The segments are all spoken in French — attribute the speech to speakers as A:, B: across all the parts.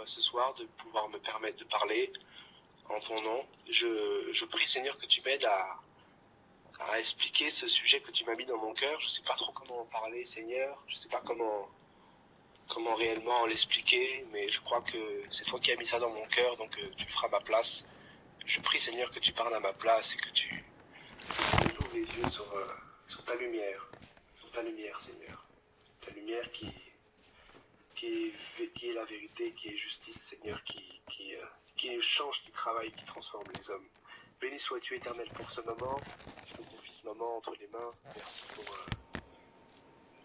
A: ce soir de pouvoir me permettre de parler en ton nom. Je prie, Seigneur, que tu m'aides à expliquer ce sujet que tu m'as mis dans mon cœur. Je ne sais pas trop comment en parler, Seigneur. Je ne sais pas comment réellement l'expliquer, mais je crois que c'est toi qui as mis ça dans mon cœur, donc tu feras ma place. Je prie, Seigneur, que tu parles à ma place et que tu ouvres les yeux sur ta lumière, Seigneur. Ta lumière qui est la vérité, qui est justice, Seigneur, qui change, qui travaille, qui transforme les hommes. Béni sois-tu, Éternel, pour ce moment. Je te confie ce moment entre les mains. Merci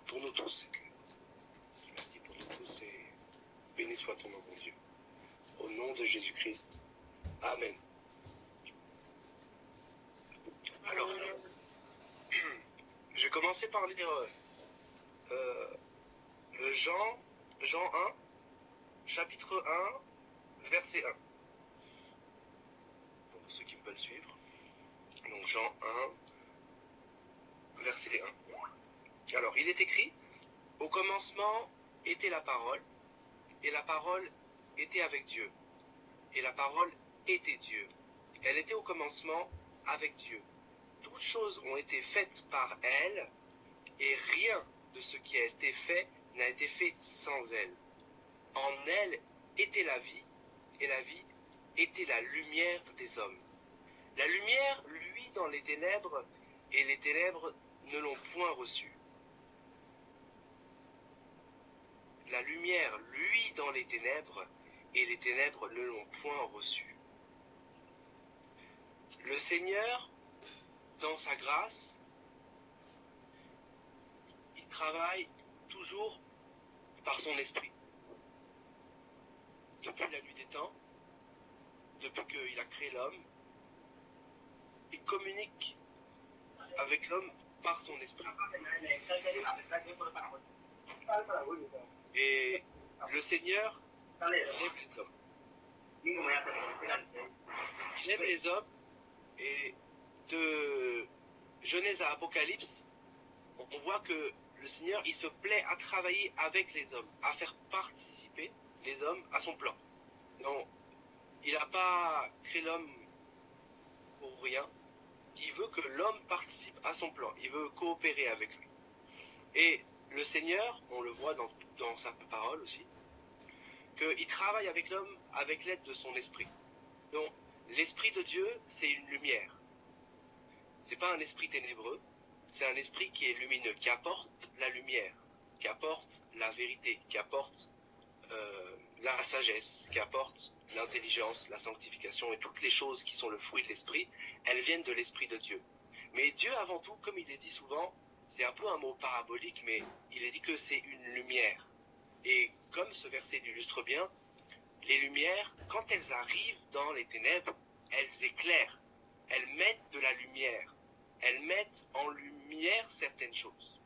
A: pour nous tous, Seigneur. Merci pour nous tous et béni soit ton nom, mon Dieu. Au nom de Jésus-Christ. Amen. Alors, je vais commencer par lire Jean 1, chapitre 1, verset 1. Pour ceux qui veulent suivre. Donc Jean 1, verset 1. Alors, il est écrit, « Au commencement était la parole, et la parole était avec Dieu. Et la parole était Dieu. Elle était au commencement avec Dieu. Toutes choses ont été faites par elle, et rien de ce qui a été fait n'a été fait sans elle. En elle était la vie, et la vie était la lumière des hommes. La lumière luit dans les ténèbres, et les ténèbres ne l'ont point reçue. La lumière luit dans les ténèbres, et les ténèbres ne l'ont point reçue. » Le Seigneur, dans sa grâce, il travaille toujours par son esprit. Depuis la nuit des temps, depuis qu'il a créé l'homme, il communique avec l'homme par son esprit. Et le Seigneur aime les hommes. Il aime les hommes, et de Genèse à Apocalypse, on voit que le Seigneur, il se plaît à travailler avec les hommes, à faire participer les hommes à son plan. Donc, il n'a pas créé l'homme pour rien. Il veut que l'homme participe à son plan. Il veut coopérer avec lui. Et le Seigneur, on le voit dans sa parole aussi, qu'il travaille avec l'homme avec l'aide de son esprit. Donc, l'esprit de Dieu, c'est une lumière. C'est pas un esprit ténébreux, c'est un esprit qui est lumineux, qui apporte la lumière, qui apporte la vérité, qui apporte la sagesse, qui apporte l'intelligence, la sanctification et toutes les choses qui sont le fruit de l'esprit, elles viennent de l'esprit de Dieu. Mais Dieu, avant tout, comme il est dit souvent, c'est un peu un mot parabolique, mais il est dit que c'est une lumière. Et comme ce verset l'illustre bien, les lumières, quand elles arrivent dans les ténèbres, elles éclairent, elles mettent de la lumière, elles mettent en lumière certaines choses.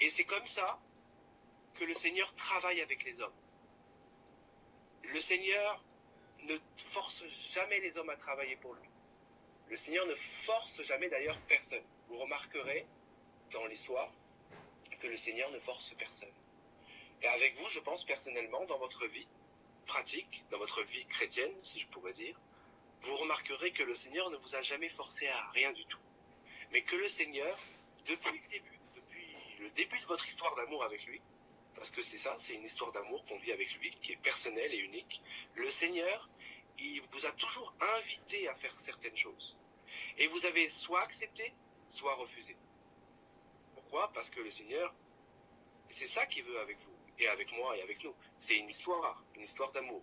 A: Et c'est comme ça que le Seigneur travaille avec les hommes. Le Seigneur ne force jamais les hommes à travailler pour lui. Le Seigneur ne force jamais d'ailleurs personne. Vous remarquerez dans l'histoire que le Seigneur ne force personne. Et avec vous, je pense personnellement, dans votre vie pratique, dans votre vie chrétienne, si je pourrais dire, vous remarquerez que le Seigneur ne vous a jamais forcé à rien du tout. Mais que le Seigneur, depuis le début de votre histoire d'amour avec lui, parce que c'est ça, c'est une histoire d'amour qu'on vit avec lui, qui est personnelle et unique, le Seigneur, il vous a toujours invité à faire certaines choses. Et vous avez soit accepté, soit refusé. Pourquoi ? Parce que le Seigneur, c'est ça qu'il veut avec vous, et avec moi, et avec nous. C'est une histoire d'amour.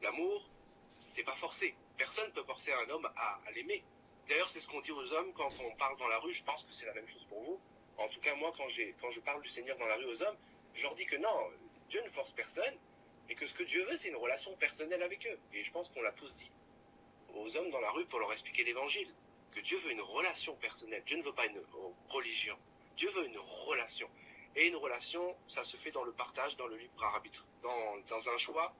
A: L'amour, c'est pas forcé. Personne ne peut forcer un homme à l'aimer. D'ailleurs, c'est ce qu'on dit aux hommes quand on parle dans la rue. Je pense que c'est la même chose pour vous. En tout cas, moi, quand je parle du Seigneur dans la rue aux hommes, je leur dis que non, Dieu ne force personne, et que ce que Dieu veut, c'est une relation personnelle avec eux. Et je pense qu'on l'a tous dit aux hommes dans la rue pour leur expliquer l'évangile, que Dieu veut une relation personnelle. Dieu ne veut pas une religion. Dieu veut une relation. Et une relation, ça se fait dans le partage, dans le libre arbitre, dans un choix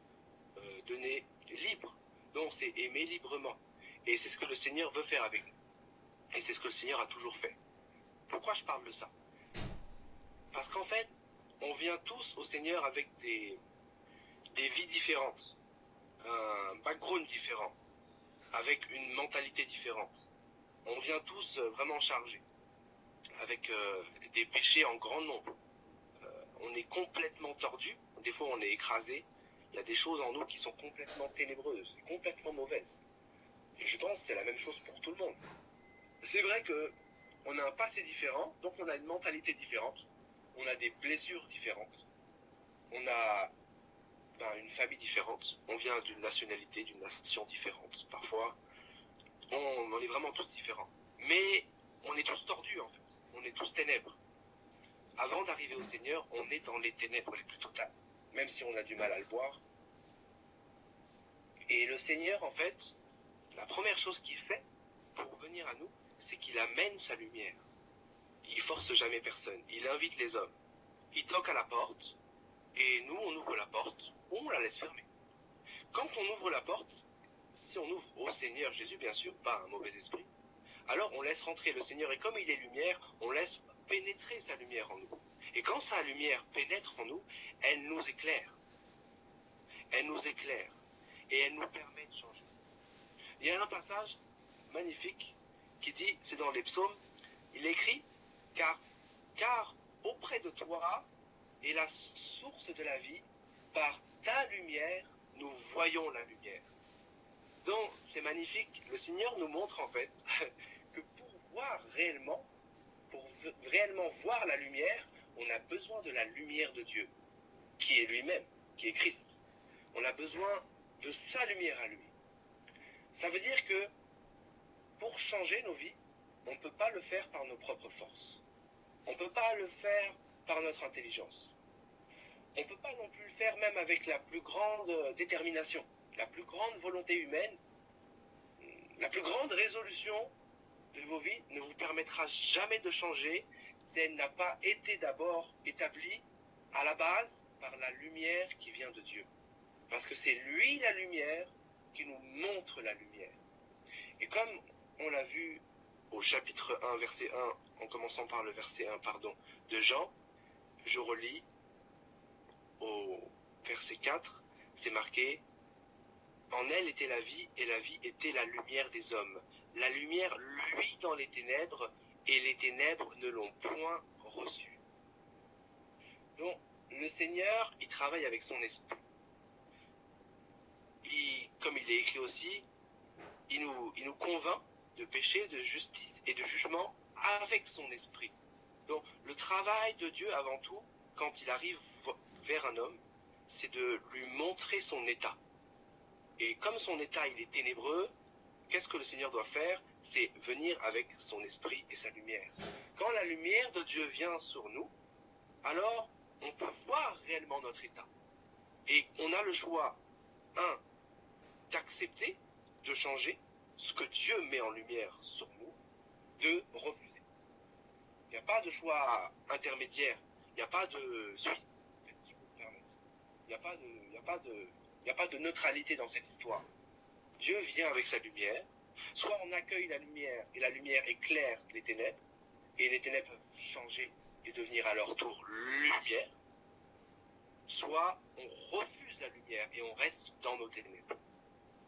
A: donné libre. Donc c'est aimer librement. Et c'est ce que le Seigneur veut faire avec nous. Et c'est ce que le Seigneur a toujours fait. Pourquoi je parle de ça ? Parce qu'en fait, on vient tous au Seigneur avec des vies différentes. un background différent, avec une mentalité différente. On vient tous vraiment chargés, avec des péchés en grand nombre. On est complètement tordu, des fois on est écrasé. Il y a des choses en nous qui sont complètement ténébreuses, complètement mauvaises. Et je pense que c'est la même chose pour tout le monde. C'est vrai qu'on a un passé différent, donc on a une mentalité différente, on a des blessures différentes, on a une famille différente, on vient d'une nationalité, d'une nation différente. Parfois, on est vraiment tous différents. Mais on est tous tordus en fait, on est tous ténèbres. Avant d'arriver au Seigneur, on est dans les ténèbres les plus totales, même si on a du mal à le voir. Et le Seigneur, en fait, la première chose qu'il fait pour venir à nous, c'est qu'il amène sa lumière. Il force jamais personne, il invite les hommes. Il toque à la porte, et nous, on ouvre la porte, ou on la laisse fermer. Quand on ouvre la porte, si on ouvre au Seigneur Jésus, bien sûr, pas un mauvais esprit, alors on laisse rentrer le Seigneur, et comme il est lumière, on laisse pénétrer sa lumière en nous. Et quand sa lumière pénètre en nous, elle nous éclaire. Elle nous éclaire. Et elle nous permet de changer. Il y a un passage magnifique qui dit, c'est dans les psaumes, il écrit, car auprès de toi est la source de la vie, par ta lumière, nous voyons la lumière. Donc, c'est magnifique. Le Seigneur nous montre en fait que pour réellement voir la lumière, on a besoin de la lumière de Dieu, qui est lui-même, qui est Christ. On a besoin de sa lumière à lui. Ça veut dire que pour changer nos vies, on ne peut pas le faire par nos propres forces. On ne peut pas le faire par notre intelligence. On ne peut pas non plus le faire même avec la plus grande détermination, la plus grande volonté humaine, la plus grande résolution de vos vies ne vous permettra jamais de changer si elle n'a pas été d'abord établie à la base par la lumière qui vient de Dieu. Parce que c'est lui la lumière qui nous montre la lumière. Et comme on l'a vu au chapitre 1, verset 1, en commençant par le verset 1, de Jean, je relis au verset 4, c'est marqué « En elle était la vie, et la vie était la lumière des hommes. La lumière luit dans les ténèbres, et les ténèbres ne l'ont point reçue. » Donc, le Seigneur, il travaille avec son esprit. Comme il est écrit aussi, il nous convainc de péché, de justice et de jugement avec son esprit. Donc, le travail de Dieu, avant tout, quand il arrive vers un homme, c'est de lui montrer son état. Et comme son état, il est ténébreux, qu'est-ce que le Seigneur doit faire? C'est venir avec son esprit et sa lumière. Quand la lumière de Dieu vient sur nous, alors on peut voir réellement notre état. Et on a le choix, d'accepter, de changer ce que Dieu met en lumière sur nous, de refuser. Il n'y a pas de choix intermédiaire, il n'y a pas de Suisse, en fait, si vous me permettez. Il n'y a pas de neutralité dans cette histoire. Dieu vient avec sa lumière, soit on accueille la lumière et la lumière éclaire les ténèbres, et les ténèbres peuvent changer et devenir à leur tour lumière, soit on refuse la lumière et on reste dans nos ténèbres.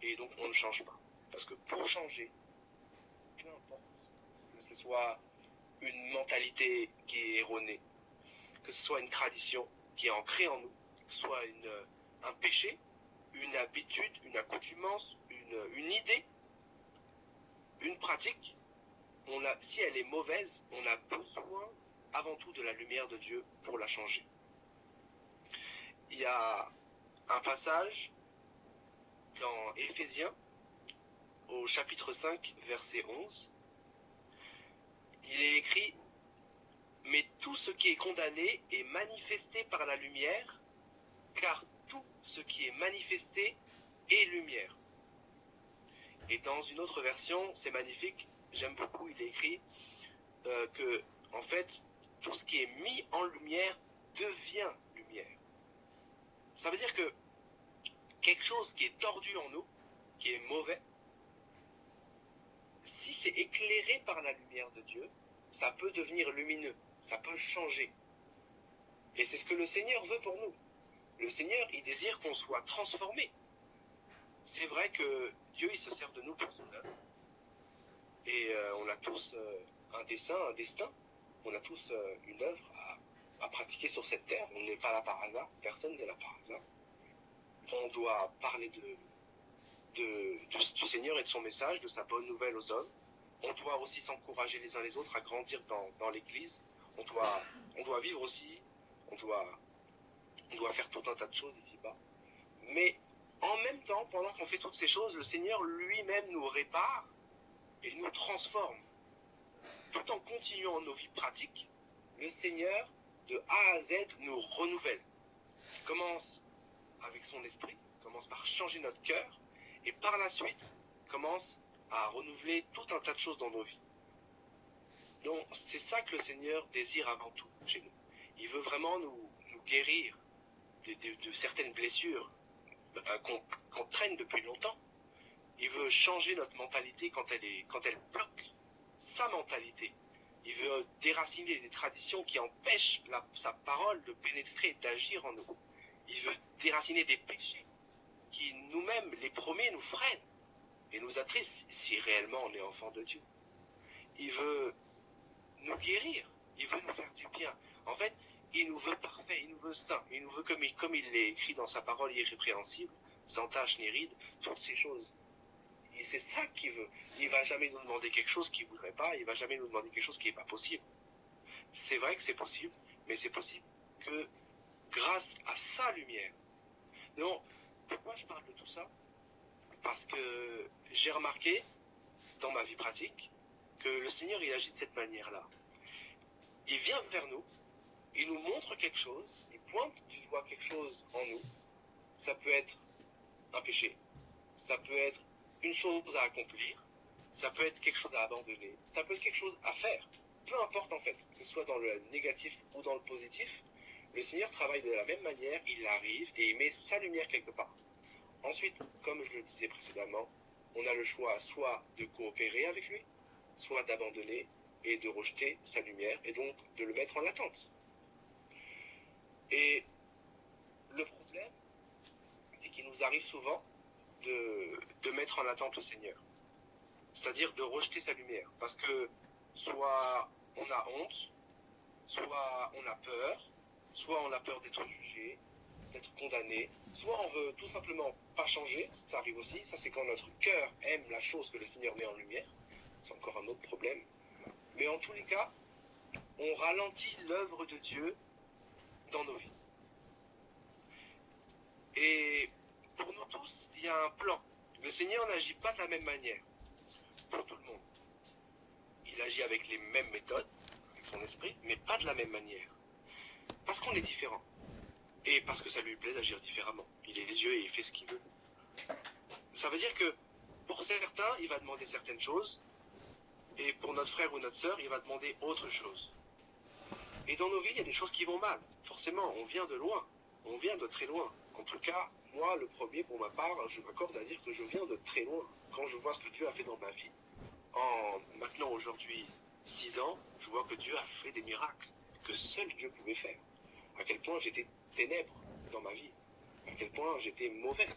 A: Et donc on ne change pas. Parce que pour changer, peu importe que ce soit une mentalité qui est erronée, que ce soit une tradition qui est ancrée en nous, que ce soit un péché, une habitude, une accoutumance, une idée, une pratique, si elle est mauvaise, on a besoin avant tout de la lumière de Dieu pour la changer. Il y a un passage dans Éphésiens, au chapitre 5, verset 11, il est écrit « Mais tout ce qui est condamné est manifesté par la lumière, car tout ce qui est manifesté est lumière. » Et dans une autre version, c'est magnifique, j'aime beaucoup, il est écrit que, en fait, tout ce qui est mis en lumière devient lumière. Ça veut dire que quelque chose qui est tordu en nous, qui est mauvais, si c'est éclairé par la lumière de Dieu, ça peut devenir lumineux, ça peut changer. Et c'est ce que le Seigneur veut pour nous. Le Seigneur, il désire qu'on soit transformé. c'est vrai que Dieu, il se sert de nous pour son œuvre. Et on a tous un dessein, un destin. On a tous une œuvre à pratiquer sur cette terre. On n'est pas là par hasard. Personne n'est là par hasard. On doit parler du Seigneur et de son message, de sa bonne nouvelle aux hommes. On doit aussi s'encourager les uns les autres à grandir dans l'Église. On doit vivre aussi. On doit faire tout un tas de choses ici-bas. Mais en même temps, pendant qu'on fait toutes ces choses, le Seigneur lui-même nous répare et nous transforme. Tout en continuant nos vies pratiques, le Seigneur, de A à Z, nous renouvelle. Il commence avec son esprit, commence par changer notre cœur, et par la suite, commence à renouveler tout un tas de choses dans nos vies. Donc, c'est ça que le Seigneur désire avant tout chez nous. Il veut vraiment nous guérir de certaines blessures qu'on traîne depuis longtemps. Il veut changer notre mentalité quand elle bloque sa mentalité. Il veut déraciner des traditions qui empêchent sa parole de pénétrer et d'agir en nous. Il veut déraciner des péchés qui nous-mêmes, les premiers, nous freinent et nous attristent si réellement on est enfant de Dieu. Il veut nous guérir, il veut nous faire du bien. En fait, il nous veut parfait, il nous veut saint, il nous veut comme il l'est écrit dans sa parole irrépréhensible, sans tache ni ride, toutes ces choses. Et c'est ça qu'il veut. Il ne va jamais nous demander quelque chose qu'il ne voudrait pas, il ne va jamais nous demander quelque chose qui n'est pas possible. C'est vrai que c'est possible, mais c'est possible que grâce à sa lumière. Donc, pourquoi je parle de tout ça? Parce que j'ai remarqué dans ma vie pratique que le Seigneur il agit de cette manière-là. Il vient vers nous, il nous montre quelque chose, il pointe du doigt quelque chose en nous. Ça peut être un péché, ça peut être une chose à accomplir, ça peut être quelque chose à abandonner, ça peut être quelque chose à faire. Peu importe en fait, que ce soit dans le négatif ou dans le positif, le Seigneur travaille de la même manière, il arrive et il met sa lumière quelque part. Ensuite, comme je le disais précédemment, on a le choix soit de coopérer avec lui, soit d'abandonner et de rejeter sa lumière et donc de le mettre en attente. Et le problème, c'est qu'il nous arrive souvent de mettre en attente le Seigneur. C'est-à-dire de rejeter sa lumière. Parce que soit on a honte, soit on a peur d'être jugé, d'être condamné, soit on veut tout simplement pas changer, ça arrive aussi, ça c'est quand notre cœur aime la chose que le Seigneur met en lumière, c'est encore un autre problème. Mais en tous les cas, on ralentit l'œuvre de Dieu dans nos vies. Et pour nous tous, il y a un plan. Le Seigneur n'agit pas de la même manière pour tout le monde. Il agit avec les mêmes méthodes, avec son esprit, mais pas de la même manière. Parce qu'on est différent. Et parce que ça lui plaît d'agir différemment. Il est Dieu et il fait ce qu'il veut. Ça veut dire que pour certains, il va demander certaines choses, et pour notre frère ou notre sœur, il va demander autre chose. Et dans nos vies, il y a des choses qui vont mal. Forcément, on vient de loin. On vient de très loin. En tout cas, moi, le premier, pour ma part, je m'accorde à dire que je viens de très loin. Quand je vois ce que Dieu a fait dans ma vie, en maintenant aujourd'hui 6 ans, je vois que Dieu a fait des miracles que seul Dieu pouvait faire. À quel point j'étais ténèbres dans ma vie, à quel point j'étais mauvais.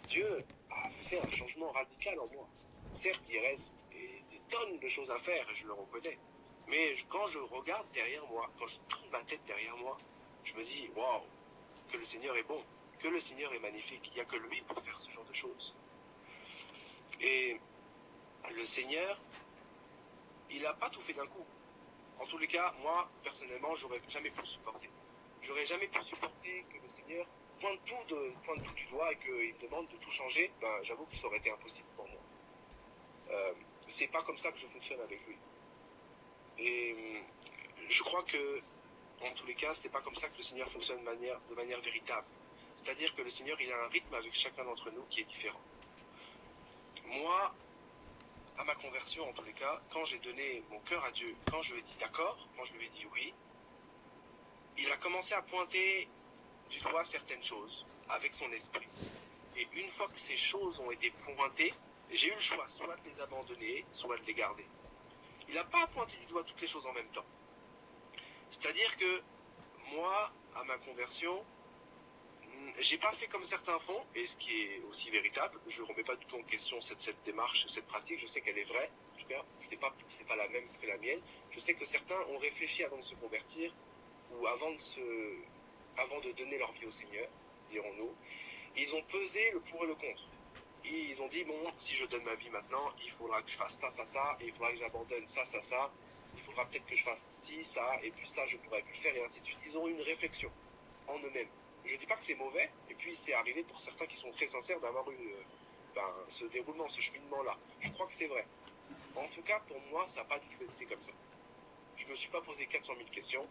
A: Dieu a fait un changement radical en moi. Certes, il reste des tonnes de choses à faire, et je le reconnais. Mais quand je regarde derrière moi, quand je tourne ma tête derrière moi, je me dis, waouh, que le Seigneur est bon, que le Seigneur est magnifique. Il n'y a que lui pour faire ce genre de choses. Et le Seigneur, il n'a pas tout fait d'un coup. En tous les cas, moi, personnellement, j'aurais jamais pu le supporter. J'aurais jamais pu supporter que le Seigneur pointe tout du doigt et qu'il me demande de tout changer. Ben, j'avoue que ça aurait été impossible pour moi. C'est pas comme ça que je fonctionne avec lui. Et je crois que, en tous les cas, c'est pas comme ça que le Seigneur fonctionne de manière véritable. C'est-à-dire que le Seigneur, il a un rythme avec chacun d'entre nous qui est différent. Moi, à ma conversion, en tous les cas, quand j'ai donné mon cœur à Dieu, quand je lui ai dit d'accord, quand je lui ai dit oui, il a commencé à pointer du doigt certaines choses avec son esprit. Et une fois que ces choses ont été pointées, j'ai eu le choix soit de les abandonner, soit de les garder. Il n'a pas pointé du doigt toutes les choses en même temps. C'est-à-dire que moi, à ma conversion, j'ai pas fait comme certains font, et ce qui est aussi véritable. Je remets pas du tout en question cette démarche, cette pratique. Je sais qu'elle est vraie. En tout cas, c'est pas la même que la mienne. Je sais que certains ont réfléchi avant de se convertir ou avant de donner leur vie au Seigneur, dirons-nous. Ils ont pesé le pour et le contre. Et ils ont dit, bon, si je donne ma vie maintenant, il faudra que je fasse ça, ça, ça, et il faudra que j'abandonne ça, ça, ça. Il faudra peut-être que je fasse ci, ça, et puis ça, je pourrais plus le faire, et ainsi de suite. Ils ont eu une réflexion en eux-mêmes. Je dis pas que c'est mauvais, et puis c'est arrivé pour certains qui sont très sincères d'avoir eu ce déroulement, ce cheminement-là. Je crois que c'est vrai. En tout cas, pour moi, ça n'a pas du tout été comme ça. Je me suis pas posé 400 000 questions.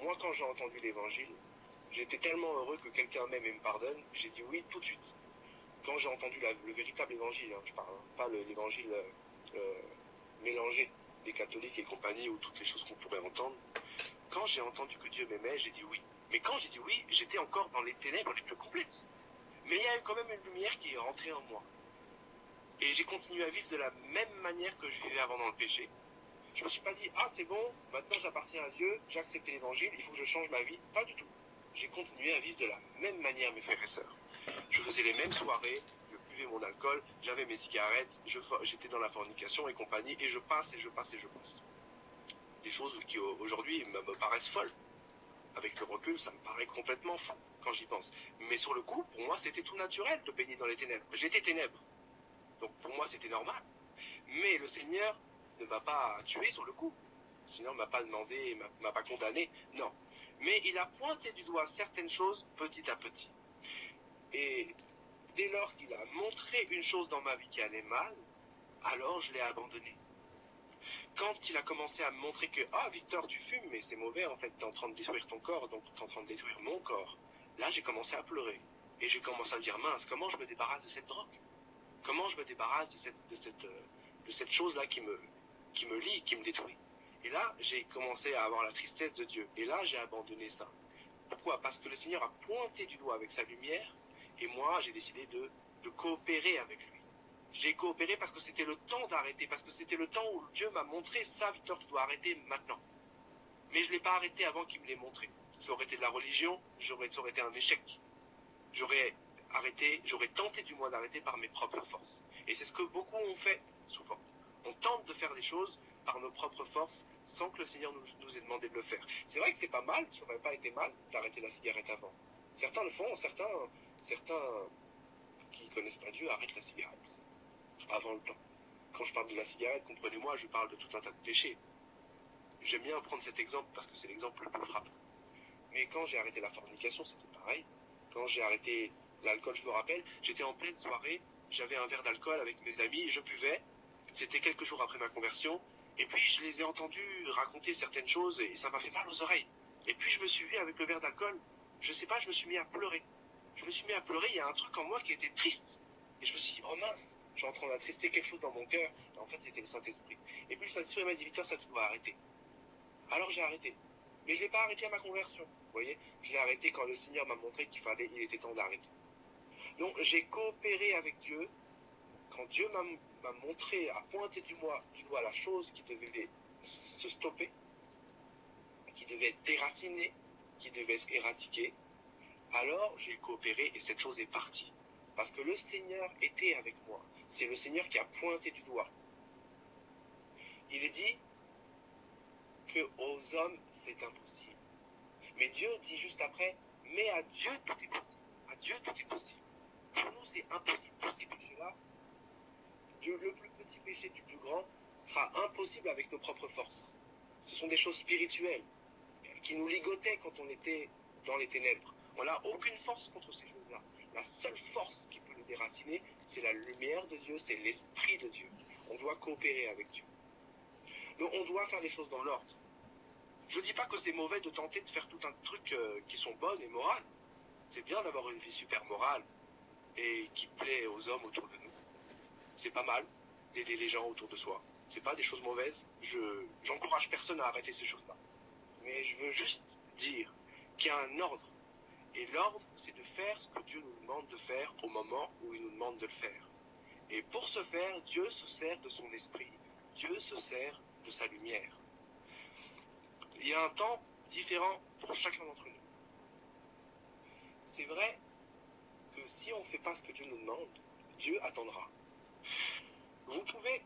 A: Moi, quand j'ai entendu l'évangile, j'étais tellement heureux que quelqu'un m'aime et me pardonne, j'ai dit oui tout de suite. Quand j'ai entendu le véritable évangile, je parle, pas l'évangile mélangé des catholiques et compagnie, ou toutes les choses qu'on pourrait entendre, quand j'ai entendu que Dieu m'aimait, j'ai dit oui. Mais quand j'ai dit oui, j'étais encore dans les ténèbres les plus complètes. Mais il y a quand même une lumière qui est rentrée en moi. Et j'ai continué à vivre de la même manière que je vivais avant dans le péché. Je me suis pas dit, ah c'est bon, maintenant j'appartiens à Dieu, j'ai accepté l'évangile, il faut que je change ma vie. Pas du tout. J'ai continué à vivre de la même manière, mes frères et sœurs. Je faisais les mêmes soirées, je buvais mon alcool, j'avais mes cigarettes, j'étais dans la fornication et compagnie, et je passe. Des choses qui aujourd'hui me paraissent folles. Avec le recul, ça me paraît complètement fou quand j'y pense. Mais sur le coup, pour moi, c'était tout naturel de baigner dans les ténèbres. J'étais ténèbres. Donc pour moi, c'était normal. Mais le Seigneur ne m'a pas tué sur le coup. Le Seigneur ne m'a pas demandé, m'a pas condamné. Non. Mais il a pointé du doigt certaines choses petit à petit. Et dès lors qu'il a montré une chose dans ma vie qui allait mal, alors je l'ai abandonné. Quand il a commencé à me montrer que, ah Victor, tu fumes, mais c'est mauvais en fait, t'es en train de détruire ton corps, donc t'es en train de détruire mon corps. Là, j'ai commencé à pleurer. Et j'ai commencé à me dire, mince, comment je me débarrasse de cette drogue? Comment je me débarrasse de cette chose-là qui me lie, qui me détruit? Et là, j'ai commencé à avoir la tristesse de Dieu. Et là, j'ai abandonné ça. Pourquoi? Parce que le Seigneur a pointé du doigt avec sa lumière, et moi, j'ai décidé de coopérer avec lui. J'ai coopéré parce que c'était le temps d'arrêter, parce que c'était le temps où Dieu m'a montré ça, Victor, tu dois arrêter maintenant. Mais je ne l'ai pas arrêté avant qu'il me l'ait montré. Ça aurait été de la religion, ça aurait été un échec. J'aurais tenté du moins d'arrêter par mes propres forces. Et c'est ce que beaucoup ont fait, souvent. On tente de faire des choses par nos propres forces, sans que le Seigneur nous ait demandé de le faire. C'est vrai que c'est pas mal, ça n'aurait pas été mal d'arrêter la cigarette avant. Certains le font, certains qui ne connaissent pas Dieu arrêtent la cigarette avant le temps. Quand je parle de la cigarette, comprenez-moi, je parle de tout un tas de péchés. J'aime bien prendre cet exemple parce que c'est l'exemple le plus frappant. Mais quand j'ai arrêté la fornication, c'était pareil. Quand j'ai arrêté l'alcool, je me rappelle, j'étais en pleine soirée, j'avais un verre d'alcool avec mes amis, je buvais. C'était quelques jours après ma conversion. Et puis je les ai entendus raconter certaines choses et ça m'a fait mal aux oreilles. Et puis je me suis vu avec le verre d'alcool, je sais pas, je me suis mis à pleurer. Il y a un truc en moi qui était triste. Et je me suis dit, oh mince, je suis en train d'attrister quelque chose dans mon cœur. Et en fait, c'était le Saint-Esprit. Et puis le Saint-Esprit m'a dit, Victor, ça tu dois arrêter. Alors j'ai arrêté. Mais je ne l'ai pas arrêté à ma conversion. Vous voyez, je l'ai arrêté quand le Seigneur m'a montré il était temps d'arrêter. Donc j'ai coopéré avec Dieu. Quand Dieu m'a montré, a pointé du doigt la chose qui devait se stopper, qui devait être déracinée, qui devait être éradiquée, alors j'ai coopéré et cette chose est partie. Parce que le Seigneur était avec moi. C'est le Seigneur qui a pointé du doigt. Il est dit que aux hommes, c'est impossible. Mais Dieu dit juste après, mais à Dieu, tout est possible. À Dieu, tout est possible. Pour nous, c'est impossible. Tous ces péchés-là, le plus petit péché du plus grand sera impossible avec nos propres forces. Ce sont des choses spirituelles qui nous ligotaient quand on était dans les ténèbres. On n'a aucune force contre ces choses-là. La seule force qui peut le déraciner, c'est la lumière de Dieu, c'est l'Esprit de Dieu. On doit coopérer avec Dieu. Donc on doit faire les choses dans l'ordre. Je ne dis pas que c'est mauvais de tenter de faire tout un truc qui sont bonnes et morales. C'est bien d'avoir une vie super morale et qui plaît aux hommes autour de nous. C'est pas mal d'aider les gens autour de soi. C'est pas des choses mauvaises. J'encourage personne à arrêter ces choses-là. Mais je veux juste dire qu'il y a un ordre. Et l'ordre, c'est de faire ce que Dieu nous demande de faire au moment où il nous demande de le faire. Et pour ce faire, Dieu se sert de son esprit. Dieu se sert de sa lumière. Il y a un temps différent pour chacun d'entre nous. C'est vrai que si on ne fait pas ce que Dieu nous demande, Dieu attendra. Vous pouvez,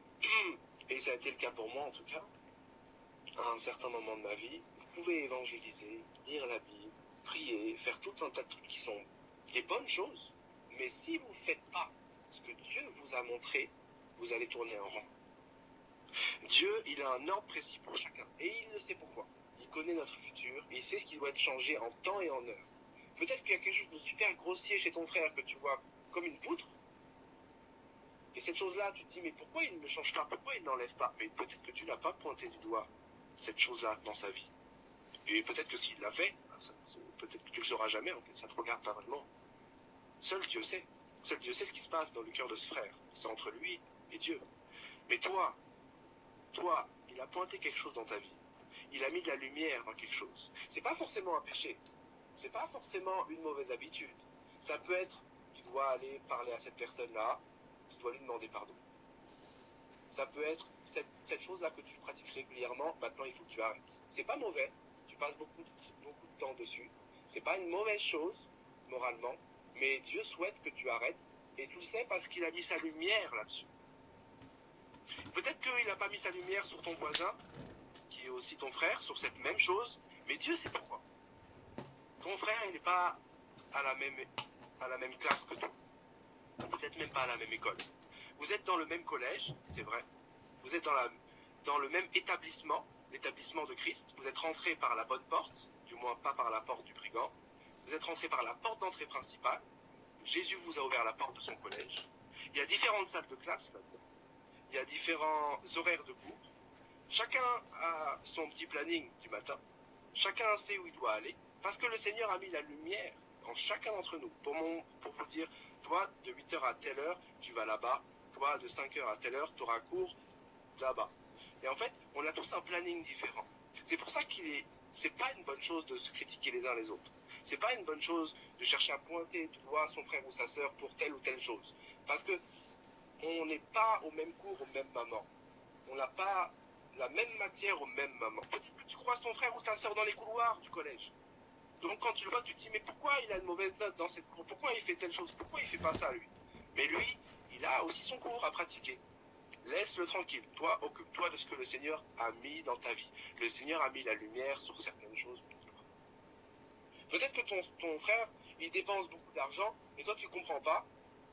A: et ça a été le cas pour moi en tout cas, à un certain moment de ma vie, vous pouvez évangéliser, lire la Bible, prier, faire tout un tas de trucs qui sont des bonnes choses, mais si vous ne faites pas ce que Dieu vous a montré, vous allez tourner en rond. Dieu, il a un ordre précis pour chacun, et il le sait pourquoi. Il connaît notre futur, et il sait ce qui doit être changé en temps et en heure. Peut-être qu'il y a quelque chose de super grossier chez ton frère que tu vois comme une poutre, et cette chose-là, tu te dis, mais pourquoi il ne le change pas? Pourquoi il ne l'enlève pas? Mais peut-être que tu n'as pas pointé du doigt cette chose-là dans sa vie. Et peut-être que s'il l'a fait, peut-être que tu ne le sauras jamais, en fait, ça ne te regarde pas vraiment. Seul Dieu sait. Seul Dieu sait ce qui se passe dans le cœur de ce frère. C'est entre lui et Dieu. Mais toi, il a pointé quelque chose dans ta vie. Il a mis de la lumière dans quelque chose. C'est pas forcément un péché. C'est pas forcément une mauvaise habitude. Ça peut être, tu dois aller parler à cette personne-là, tu dois lui demander pardon. Ça peut être cette chose-là que tu pratiques régulièrement, maintenant il faut que tu arrêtes. C'est pas mauvais, tu passes beaucoup de temps dessus. C'est pas une mauvaise chose, moralement, mais Dieu souhaite que tu arrêtes, et tu le sais parce qu'il a mis sa lumière là-dessus. Peut-être qu'il n'a pas mis sa lumière sur ton voisin, qui est aussi ton frère, sur cette même chose, mais Dieu sait pourquoi. Ton frère, il n'est pas à la même classe que toi. Peut-être même pas à la même école. Vous êtes dans le même collège, c'est vrai. Vous êtes dans le même établissement, l'établissement de Christ. Vous êtes rentré par la bonne porte, du moins pas par la porte du brigand. Vous êtes rentré par la porte d'entrée principale. Jésus vous a ouvert la porte de son collège. Il y a différentes salles de classe là-dedans. Il y a différents horaires de cours. Chacun a son petit planning du matin. Chacun sait où il doit aller. Parce que le Seigneur a mis la lumière en chacun d'entre nous. Pour vous dire, toi, de 8h à telle heure, tu vas là-bas. Toi, de 5h à telle heure, tu auras cours là-bas. Et en fait, on a tous un planning différent. C'est pour ça c'est pas une bonne chose de se critiquer les uns les autres. C'est pas une bonne chose de chercher à pointer du doigt son frère ou sa sœur pour telle ou telle chose. Parce que on n'est pas au même cours, au même moment. On n'a pas la même matière au même moment. Peut-être que tu croises ton frère ou ta sœur dans les couloirs du collège. Donc quand tu le vois, tu te dis, mais pourquoi il a une mauvaise note dans cette cour? Pourquoi il fait telle chose? Pourquoi il fait pas ça, lui? Mais lui, il a aussi son cours à pratiquer. Laisse-le tranquille. Toi, occupe-toi de ce que le Seigneur a mis dans ta vie. Le Seigneur a mis la lumière sur certaines choses pour toi. Peut-être que ton frère, il dépense beaucoup d'argent, et toi, tu comprends pas,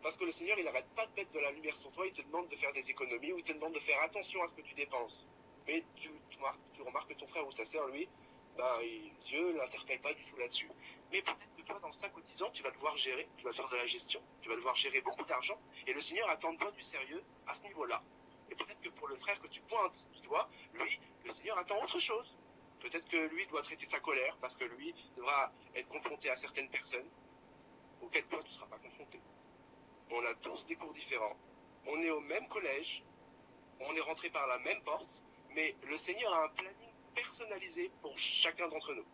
A: parce que le Seigneur, il n'arrête pas de mettre de la lumière sur toi, il te demande de faire des économies, ou il te demande de faire attention à ce que tu dépenses. Mais tu remarques que ton frère ou ta sœur, lui, Dieu ne l'interpelle pas du tout là-dessus. Mais peut-être que toi, dans 5 ou 10 ans, tu vas devoir gérer, tu vas faire de la gestion, tu vas devoir gérer beaucoup d'argent, et le Seigneur attend de toi du sérieux à ce niveau-là. Et peut-être que pour le frère que tu pointes du doigt, lui, le Seigneur attend autre chose. Peut-être que lui doit traiter sa colère, parce que lui devra être confronté à certaines personnes auxquelles toi, tu ne seras pas confronté. On a tous des cours différents. On est au même collège, on est rentré par la même porte, mais le Seigneur a un planning personnalisé pour chacun d'entre nous.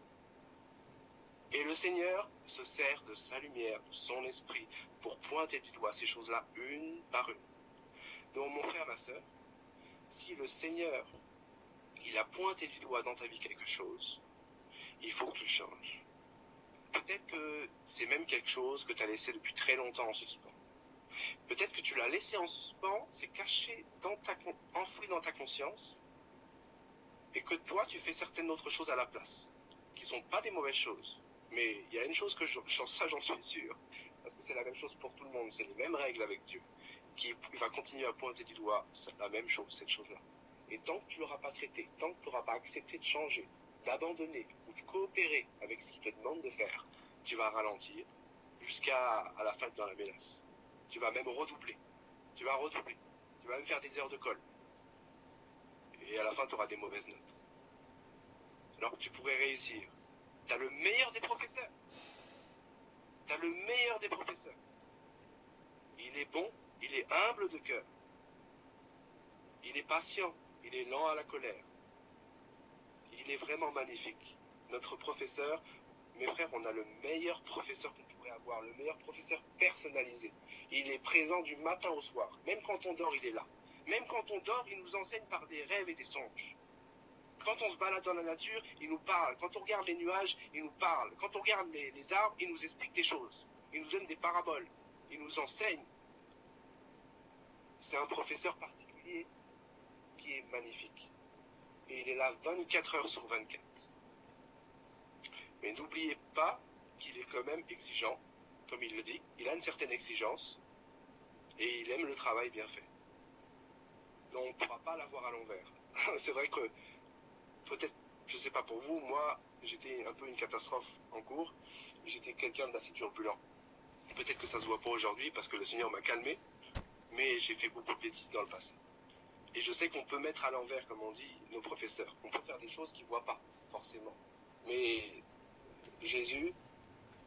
A: Et le Seigneur se sert de sa lumière, de son esprit, pour pointer du doigt ces choses-là une par une. Donc mon frère, ma sœur, si le Seigneur, il a pointé du doigt dans ta vie quelque chose, il faut que tu le changes. Peut-être que c'est même quelque chose que tu as laissé depuis très longtemps en suspens. Peut-être que tu l'as laissé en suspens, c'est caché, enfoui dans ta conscience, et que toi, tu fais certaines autres choses à la place, qui ne sont pas des mauvaises choses. Mais il y a une chose que ça j'en suis sûr, parce que c'est la même chose pour tout le monde, c'est les mêmes règles avec Dieu, qui va continuer à pointer du doigt la même chose, cette chose-là. Et tant que tu ne l'auras pas traité, tant que tu n'auras pas accepté de changer, d'abandonner ou de coopérer avec ce qu'il te demande de faire, tu vas ralentir jusqu'à la fin dans la mélasse. Tu vas même redoubler. Tu vas même faire des heures de colle. Et à la fin, tu auras des mauvaises notes. Alors que tu pourrais réussir. Tu as le meilleur des professeurs. Il est bon, il est humble de cœur. Il est patient, il est lent à la colère. Il est vraiment magnifique. Notre professeur, mes frères, on a le meilleur professeur qu'on pourrait avoir, le meilleur professeur personnalisé. Il est présent du matin au soir. Même quand on dort, il est là. Même quand on dort, il nous enseigne par des rêves et des songes. Quand on se balade dans la nature, il nous parle. Quand on regarde les nuages, il nous parle. Quand on regarde les arbres, il nous explique des choses. il nous donne des paraboles, il nous enseigne. C'est un professeur particulier qui est magnifique. Et il est là 24 heures sur 24. Mais n'oubliez pas qu'il est quand même exigeant, comme il le dit. Il a une certaine exigence et il aime le travail bien fait. Donc on ne pourra pas l'avoir à l'envers. C'est vrai que peut-être, je ne sais pas pour vous, moi j'étais un peu une catastrophe en cours. J'étais quelqu'un d'assez turbulent. Peut-être que ça ne se voit pas aujourd'hui parce que le Seigneur m'a calmé, mais j'ai fait beaucoup de bêtises dans le passé. Et je sais qu'on peut mettre à l'envers, comme on dit, nos professeurs. On peut faire des choses qu'ils ne voient pas, forcément. Mais Jésus,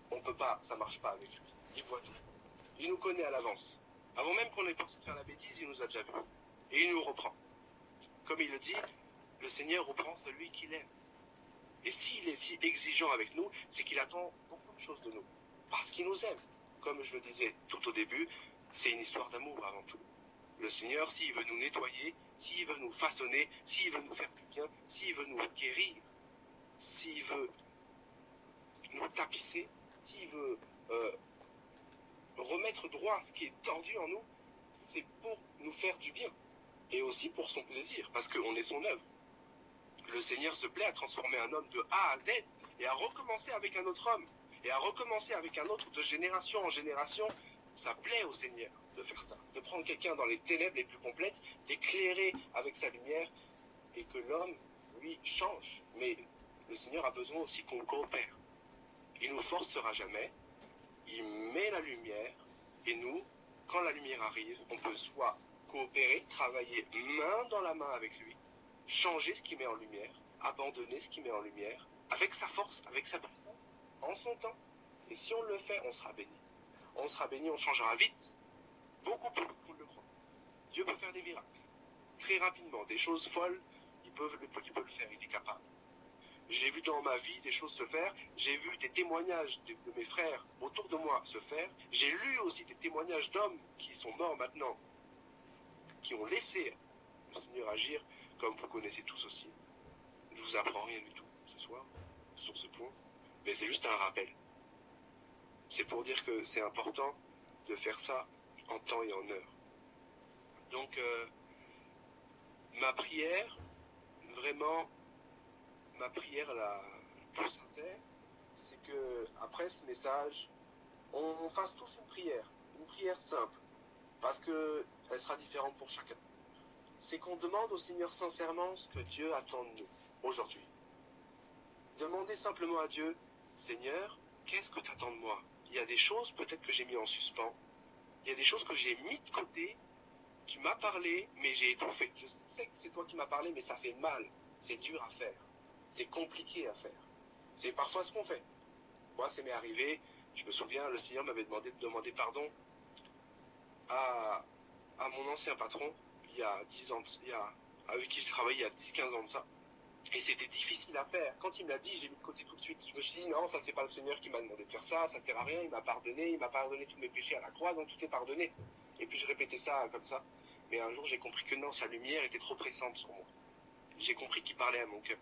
A: on ne peut pas, ça ne marche pas avec lui. Il voit tout. Il nous connaît à l'avance. Avant même qu'on ait pensé faire la bêtise, il nous a déjà vu. Et il nous reprend. Comme il le dit, le Seigneur reprend celui qu'il aime. Et s'il est si exigeant avec nous, c'est qu'il attend beaucoup de choses de nous. Parce qu'il nous aime. Comme je le disais tout au début, c'est une histoire d'amour avant tout. Le Seigneur, s'il veut nous nettoyer, s'il veut nous façonner, s'il veut nous faire du bien, s'il veut nous guérir, s'il veut nous tapisser, s'il veut remettre droit ce qui est tordu en nous, c'est pour nous faire du bien. Et aussi pour son plaisir, parce qu'on est son œuvre. Le Seigneur se plaît à transformer un homme de A à Z et à recommencer avec un autre homme et à recommencer avec un autre de génération en génération. Ça plaît au Seigneur de faire ça, de prendre quelqu'un dans les ténèbres les plus complètes, d'éclairer avec sa lumière et que l'homme, lui, change. Mais le Seigneur a besoin aussi qu'on coopère. Il ne nous forcera jamais, il met la lumière et nous, quand la lumière arrive, on peut soit coopérer, travailler main dans la main avec lui, changer ce qu'il met en lumière, abandonner ce qu'il met en lumière, avec sa force, avec sa puissance, en son temps. Et si on le fait, on sera béni. On sera béni, on changera vite, beaucoup plus vite qu'on le croit. Dieu peut faire des miracles, très rapidement, des choses folles, il peut le faire, il est capable. J'ai vu dans ma vie des choses se faire, j'ai vu des témoignages de mes frères autour de moi se faire, j'ai lu aussi des témoignages d'hommes qui sont morts maintenant, qui ont laissé le Seigneur agir, comme vous connaissez tous aussi. Je ne vous apprends rien du tout ce soir, sur ce point, mais c'est juste un rappel. C'est pour dire que c'est important de faire ça en temps et en heure. Donc, ma prière, vraiment, ma prière la plus sincère, c'est que après ce message, on fasse tous une prière simple, parce qu'elle sera différente pour chacun. C'est qu'on demande au Seigneur sincèrement ce que Dieu attend de nous aujourd'hui. Demandez simplement à Dieu, Seigneur, qu'est-ce que tu attends de moi? Il y a des choses peut-être que j'ai mis en suspens, il y a des choses que j'ai mis de côté, tu m'as parlé, mais j'ai étouffé. Je sais que c'est toi qui m'as parlé, mais ça fait mal, c'est dur à faire, c'est compliqué à faire. C'est parfois ce qu'on fait. Moi, ça m'est arrivé, je me souviens, le Seigneur m'avait demandé de demander pardon à mon ancien patron, il y a 10 ans, avec qui je travaillais il y a 10-15 ans de ça. Et c'était difficile à faire. Quand il me l'a dit, j'ai mis de côté tout de suite. Je me suis dit, non, ça c'est pas le Seigneur qui m'a demandé de faire ça, ça sert à rien, il m'a pardonné tous mes péchés à la croix, donc tout est pardonné. Et puis je répétais ça comme ça. Mais un jour, j'ai compris que non, sa lumière était trop pressante sur moi. J'ai compris qu'il parlait à mon cœur.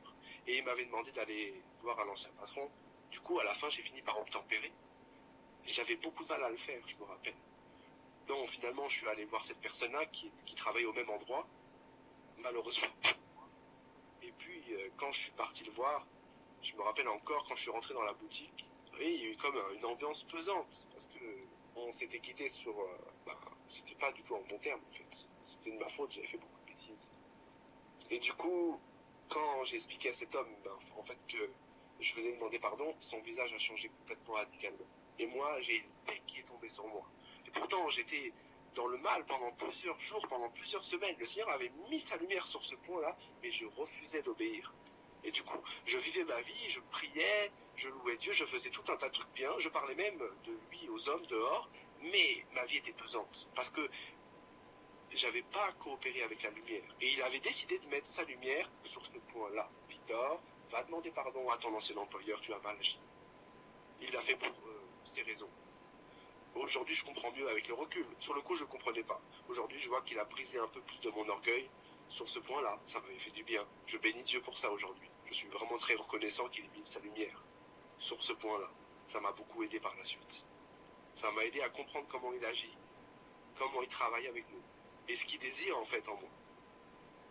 A: Et il m'avait demandé d'aller voir un ancien patron. Du coup, à la fin, j'ai fini par obtempérer. Et j'avais beaucoup de mal à le faire, je me rappelle. Donc finalement, je suis allé voir cette personne-là qui travaille au même endroit, malheureusement. Et puis, quand je suis parti le voir, je me rappelle encore quand je suis rentré dans la boutique, oui, il y a eu comme une ambiance pesante, parce que on s'était quitté sur... c'était pas du tout en bon terme, en fait. C'était de ma faute, j'avais fait beaucoup de bêtises. Et du coup, quand j'ai expliqué à cet homme, en fait, que je faisais demander pardon, son visage a changé complètement radicalement. Et moi, j'ai une paix qui est tombée sur moi. Et pourtant, j'étais dans le mal pendant plusieurs jours, pendant plusieurs semaines. Le Seigneur avait mis sa lumière sur ce point-là, mais je refusais d'obéir. Et du coup, je vivais ma vie, je priais, je louais Dieu, je faisais tout un tas de trucs bien, je parlais même de lui aux hommes dehors, mais ma vie était pesante, parce que j'avais pas coopéré avec la lumière. Et il avait décidé de mettre sa lumière sur ce point-là. Victor, va demander pardon à ton ancien employeur, tu as mal agi. Il l'a fait pour ses raisons. Aujourd'hui, je comprends mieux avec le recul. Sur le coup, je ne comprenais pas. Aujourd'hui, je vois qu'il a brisé un peu plus de mon orgueil. Sur ce point-là, ça m'avait fait du bien. Je bénis Dieu pour ça aujourd'hui. Je suis vraiment très reconnaissant qu'il ait mis sa lumière sur ce point-là. Ça m'a beaucoup aidé par la suite. Ça m'a aidé à comprendre comment il agit, comment il travaille avec nous, et ce qu'il désire en fait en moi.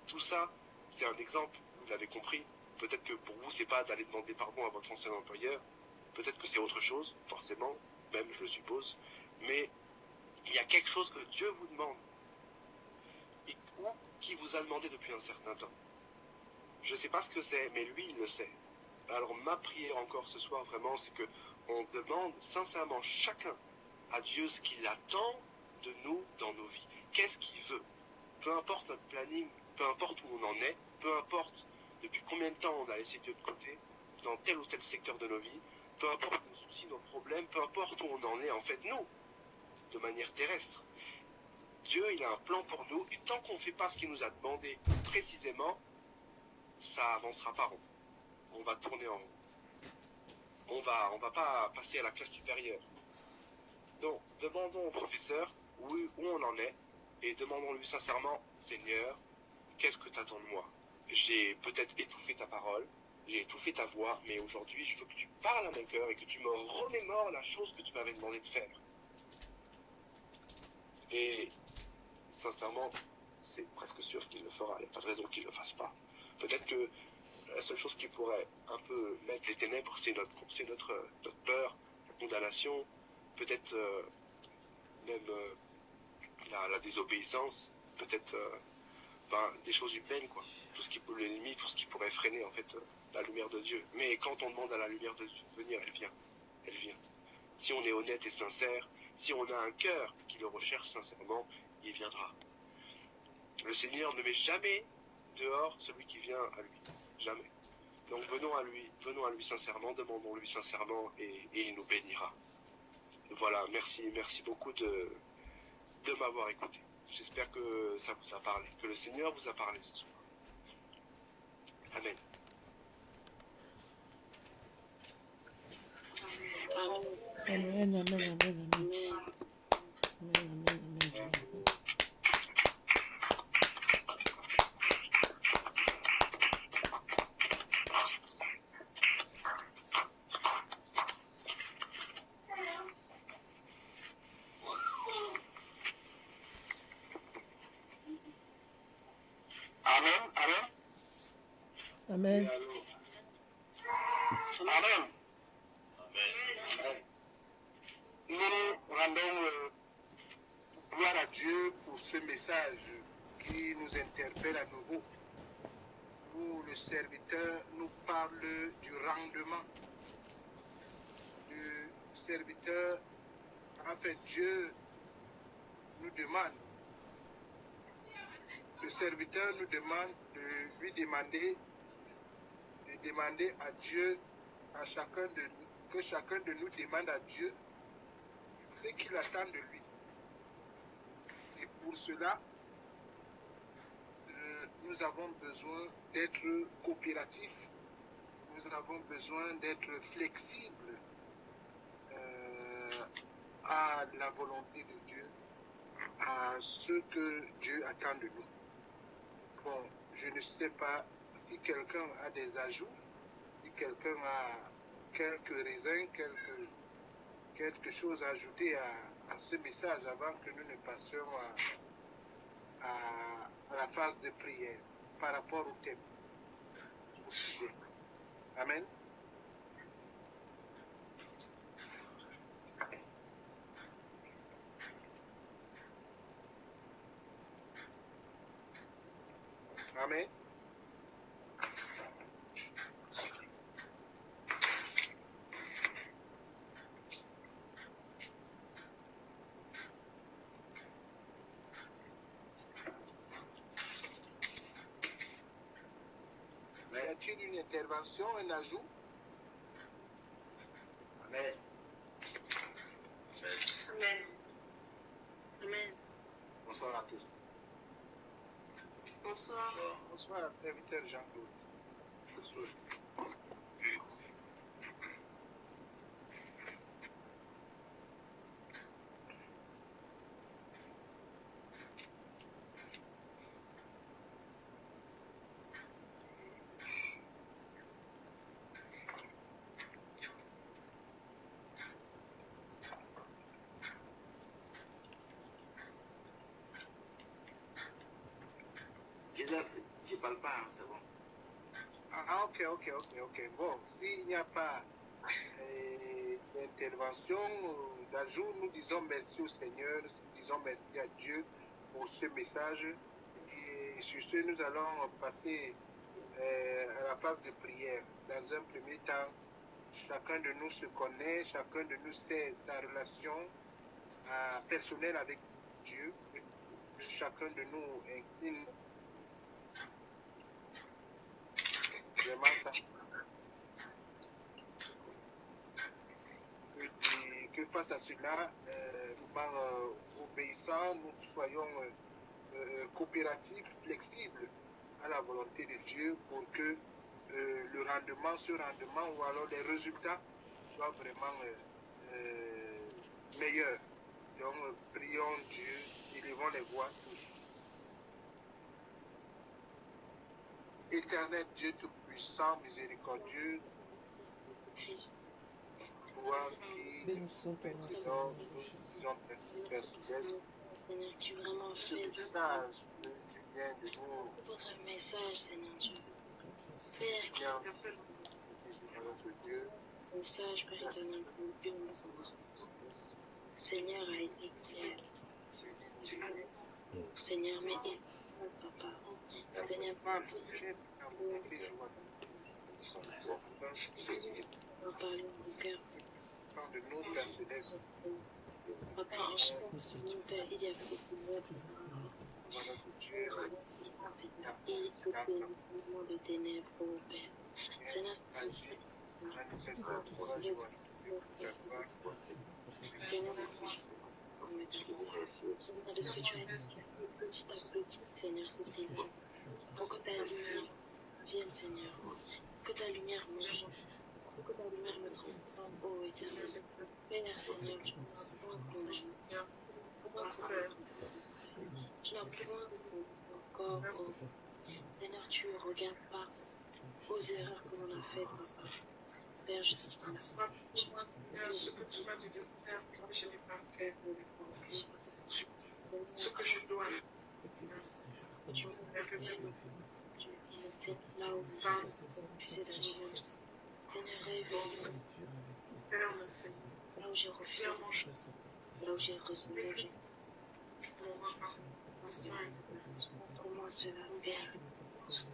A: Tout ça, c'est un exemple, vous l'avez compris. Peut-être que pour vous, c'est pas d'aller demander pardon à votre ancien employeur. Peut-être que c'est autre chose, forcément, même je le suppose. Mais il y a quelque chose que Dieu vous demande, ou qui vous a demandé depuis un certain temps. Je ne sais pas ce que c'est, mais lui, il le sait. Alors ma prière encore ce soir, vraiment, c'est que on demande sincèrement chacun à Dieu ce qu'il attend de nous dans nos vies. Qu'est-ce qu'il veut? Peu importe notre planning, peu importe où on en est, peu importe depuis combien de temps on a laissé Dieu de côté, dans tel ou tel secteur de nos vies, peu importe nos soucis, nos problèmes, peu importe où on en est en fait, nous, de manière terrestre. Dieu, il a un plan pour nous, et tant qu'on ne fait pas ce qu'il nous a demandé précisément, ça avancera pas rond. On va tourner en rond. On va pas passer à la classe supérieure. Donc, demandons au professeur où on en est, et demandons-lui sincèrement, Seigneur, qu'est-ce que tu attends de moi? J'ai peut-être étouffé ta parole, j'ai étouffé ta voix, mais aujourd'hui, je veux que tu parles à mon cœur et que tu me remémores la chose que tu m'avais demandé de faire. Et sincèrement, c'est presque sûr qu'il le fera. Il n'y a pas de raison qu'il ne le fasse pas. Peut-être que la seule chose qui pourrait un peu mettre les ténèbres, c'est notre peur, la condamnation, peut-être même la désobéissance, peut-être des choses humaines, quoi. Tout ce qui peut l'ennemi, tout ce qui pourrait freiner en fait la lumière de Dieu. Mais quand on demande à la lumière de Dieu de venir, elle vient. Elle vient. Si on est honnête et sincère, si on a un cœur qui le recherche sincèrement, il viendra. Le Seigneur ne met jamais dehors celui qui vient à lui. Jamais. Donc venons à lui sincèrement, demandons-lui sincèrement et il nous bénira. Voilà, merci beaucoup de m'avoir écouté. J'espère que ça vous a parlé, que le Seigneur vous a parlé ce soir. Amen.
B: Amen, amen, amen, amen. Amen, amen, amen. Amen.
C: Amen. Nous rendons gloire à Dieu pour ce message qui nous interpelle à nouveau. Où le serviteur nous parle du rendement. Le serviteur, en fait, Dieu nous demande. Le serviteur nous demande de lui demander à Dieu, que chacun de nous demande à Dieu ce qu'il attend de lui. Et pour cela, nous avons besoin d'être coopératifs, nous avons besoin d'être flexibles à la volonté de Dieu, à ce que Dieu attend de nous. Bon, je ne sais pas si quelqu'un a des ajouts, si quelqu'un a quelques raisins, quelque chose à ajouter à ce message avant que nous ne passions à la phase de prière par rapport au thème, au sujet. Amen. Amen. Y a-t-il une intervention, un ajout?
A: Amen.
D: Amen. Amen.
A: Bonsoir à tous.
D: Bonsoir.
C: Bonsoir, serviteur Jean-Claude.
A: je parle pas, hein, c'est bon.
C: Ah, ok. Bon, s'il n'y a pas d'intervention, d'ajout, nous disons merci au Seigneur, nous disons merci à Dieu pour ce message. Et sur ce, nous allons passer à la phase de prière. Dans un premier temps, chacun de nous se connaît, chacun de nous sait sa relation personnelle avec Dieu. Chacun de nous incline vraiment ça. Et que face à cela, obéissant, nous soyons coopératifs, flexibles à la volonté de Dieu pour que ce rendement ou alors les résultats soient vraiment meilleurs. Donc, prions Dieu, élevons les voix tous. Éternel Dieu Tout-Puissant, miséricordieux,
D: Christ,
C: toi qui
B: Bénissons ton nom,
C: nous
B: Seigneur
C: disons merci, Père Céleste,
D: Seigneur, qui vraiment
C: ce
D: fait
C: message que tu viens de nous
D: pour ce message, Seigneur Dieu. Père, qui
C: dire, notre Dieu,
D: message, Père éternel, Seigneur a été clair. Seigneur, mais il papa. Seigneur, on va parler au cœur.
C: de nous, Père Céleste,
D: Papa, en chaque mon Père, il y a beaucoup de
C: notre Dieu,
D: il est le monde de ténèbres, oh Père. Seigneur,
C: agis, manifeste ta courage,
D: Seigneur, de ce que tu as manifesté petit à petit, Seigneur, c'est plaisir. Pour que ta lumière vienne, Seigneur. Que ta lumière marche. Que ta lumière me transforme, oh éternel. Père, Seigneur, tu n'as besoin de ton Seigneur. Tu n'as besoin de ton corps, oh. Seigneur, tu ne regardes pas aux erreurs que l'on a faites, papa. Père, je te dis merci.
E: Ce que tu m'as dit de faire, je n'ai pas fait. Ce que je dois faire.
D: C'est là où tu sais d'agir. Seigneur, réveille. Là où j'ai refusé, là où j'ai résolu, comment cela, Père,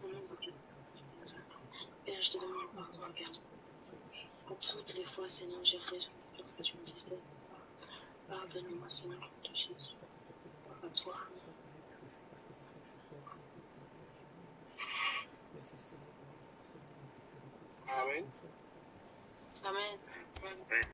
D: au nom de Dieu. Père, je te demande pardon, regarde. Pour toutes les fois, Seigneur, j'ai résolu de faire ce que tu me disais. Pardonne-moi, Seigneur, de Jésus. À toi.
C: Amen.
D: Amen.